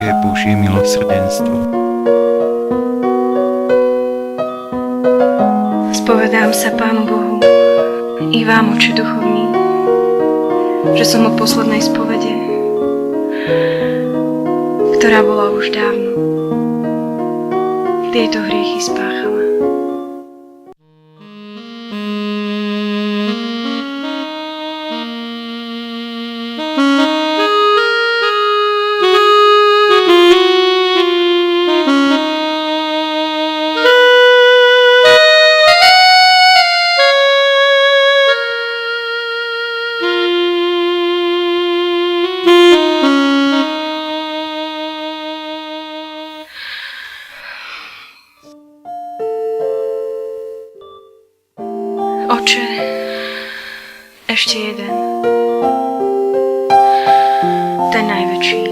je Božie milosrdenstvo. Spovedám sa Pánu Bohu i vám, oče duchovní, že som od poslednej spovede, ktorá bola už dávno, tieto hriechy spáchala. Oče, ešte jeden, ten najväčší.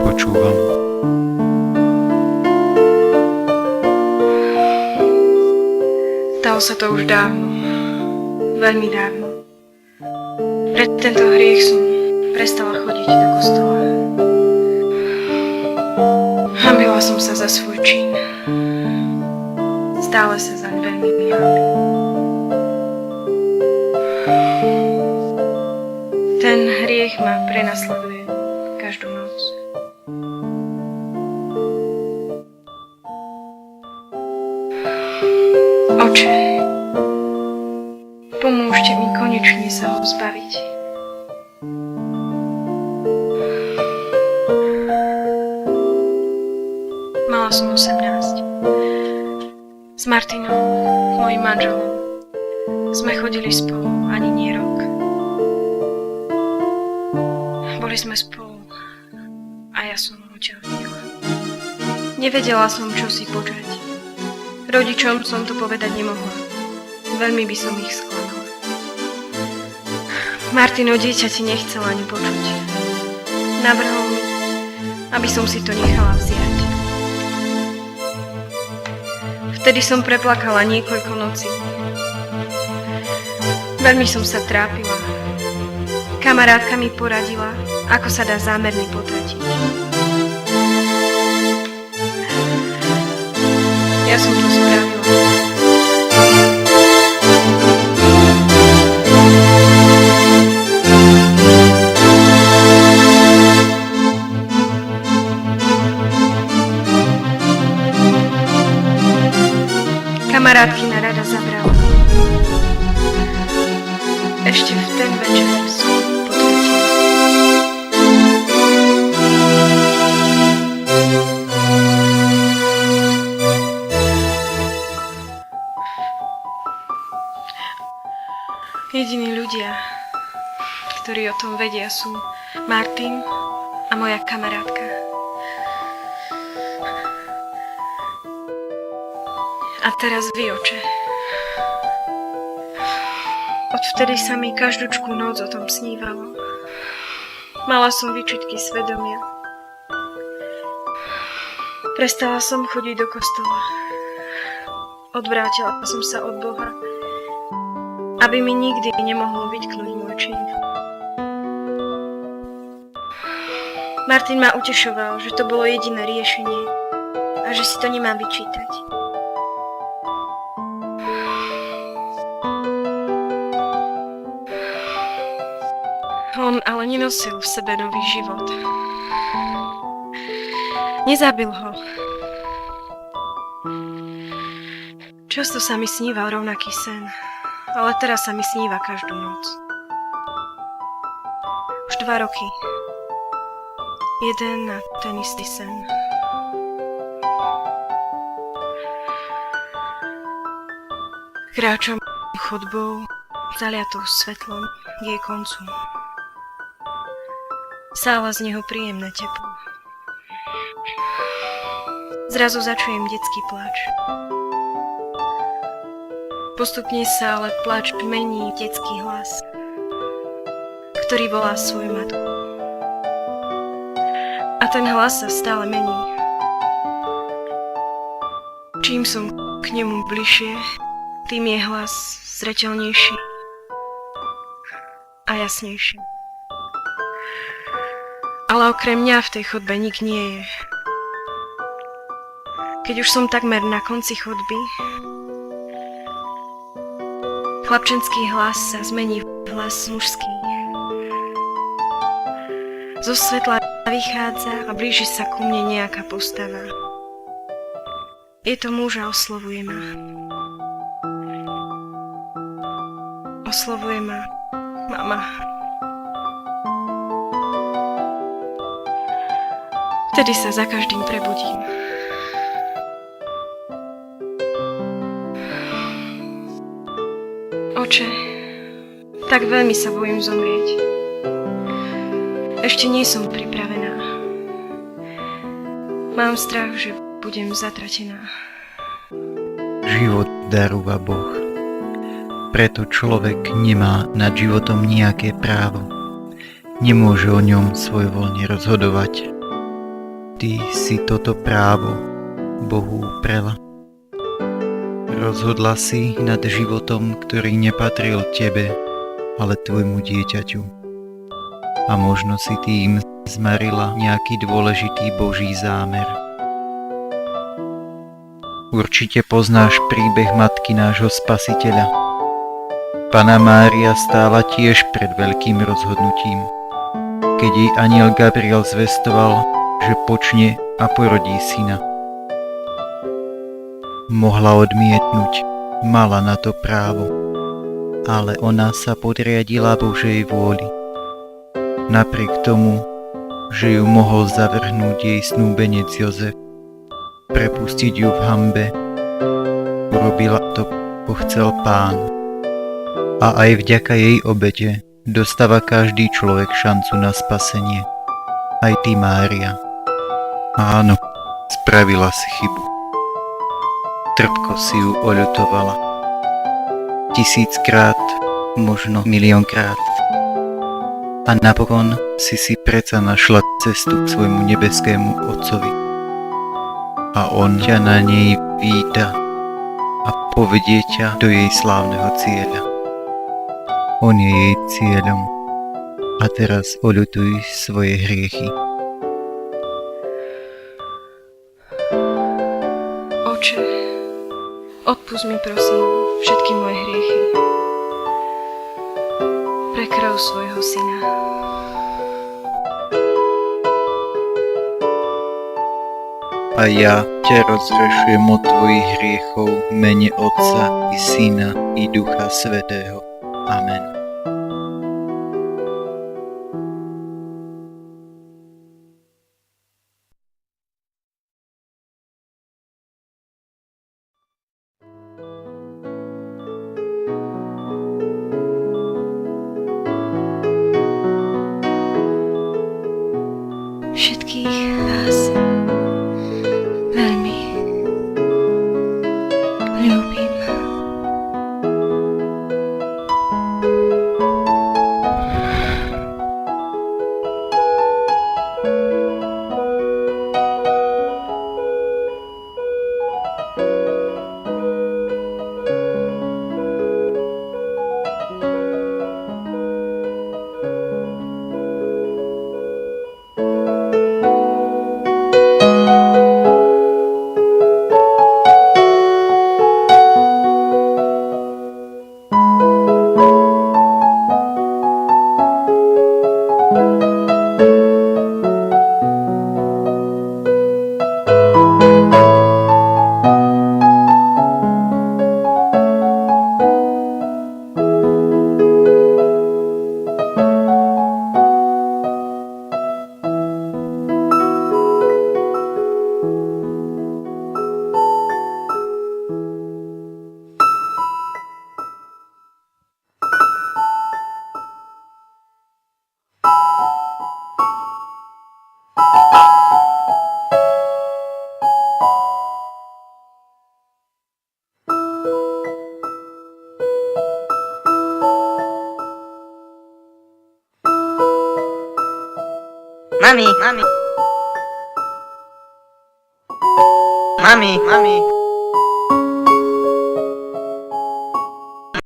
Počúvam. Stalo sa to už dávno, veľmi dávno. Pre tento hriech som prestala chodiť do kostola. Hanbila som sa za svoj čin. Stále sa zaň veľmi hanbím. Ten hriech ma prenasleduje každú noc. Oče, pomôžte mi konečne sa ho zbaviť. Mala som 18. S Martinom, mojím manželom, sme chodili spolu ani nie rok. Boli sme spolu a ja som otehotnela. Nevedela som, čo si počať. Rodičom som to povedať nemohla. Veľmi by som ich sklamala. Martin o dieťati nechcel ani počuť. Navrhol mi, aby som si to nechala vziať. Vtedy som preplakala niekoľko nocí. Veľmi som sa trápila. Kamarátka mi poradila, ako sa dá zámerne potratiť. Ja som to spravila. Kamarátkina rada zabrala. Ešte v ten večer som potratila. Jediní ľudia, ktorí o tom vedia, sú Martin a moja kamarátka. A teraz vy, oče. Odvtedy sa mi každúčku noc o tom snívalo. Mala som výčitky svedomia. Prestala som chodiť do kostola. Odvrátila som sa od Boha, aby mi nikdy nemohol vytknúť môj čin. Martin ma utešoval, že to bolo jediné riešenie a že si to nemám vyčítať. On ale nenosil v sebe nový život. Nezabil ho. Často sa mi sníval rovnaký sen, ale teraz sa mi sníva každú noc. Už 2 roky. Jeden a ten istý sen. Kráčam chodbou, zaliatou svetlom k jej koncu. Sála z neho príjemné teplo. Zrazu začujem detský pláč. Postupne sa ale pláč mení v detský hlas, ktorý volá svoju matku. A ten hlas sa stále mení. Čím som k nemu bližšie, tým je hlas zreteľnejší a jasnejší. Ale okrem mňa v tej chodbe nik nie je. Keď už som takmer na konci chodby, chlapčenský hlas sa zmení v hlas mužský. Zo svetla vychádza a blíži sa ku mne nejaká postava. Je to muž a oslovuje ma. Oslovuje ma mama. Vtedy sa za každým prebudím. Oče, tak veľmi sa bojím zomrieť. Ešte nie som pripravená. Mám strach, že budem zatratená. Život darúva Boh. Preto človek nemá nad životom nejaké právo. Nemôže o ňom svojvoľne rozhodovať. Ty si toto právo Bohu uprela. Rozhodla si nad životom, ktorý nepatril tebe, ale tvojmu dieťaťu. A možno si tým zmarila nejaký dôležitý Boží zámer. Určite poznáš príbeh matky nášho Spasiteľa. Panna Mária stála tiež pred veľkým rozhodnutím, keď jej anjel Gabriel zvestoval, že počne a porodí syna. Mohla odmietnúť, mala na to právo, ale ona sa podriadila Božej vôli. Napriek tomu, že ju mohol zavrhnúť jej snúbenec Jozef, prepustiť ju v hanbe, urobila to, ako chcel Pán. A aj vďaka jej obete dostáva každý človek šancu na spasenie. Aj ty, Mária. Áno, spravila si chybu. Trpko si ju oľutovala. 1000-krát, možno miliónkrát. A napokon si predsa našla cestu k svojmu nebeskému Otcovi. A on ťa na nej víta a povedie ťa do jej slávneho cieľa. On je jej cieľom. A teraz oľutuj svoje hriechy. Oče, odpusť mi prosím všetky moje hriechy. Pre krv svojho syna. A ja ťa rozhrešujem od tvojich hriechov v mene Otca i Syna i Ducha Svätého. Amen. Všetkých vás veľmi ľúbim. Mami.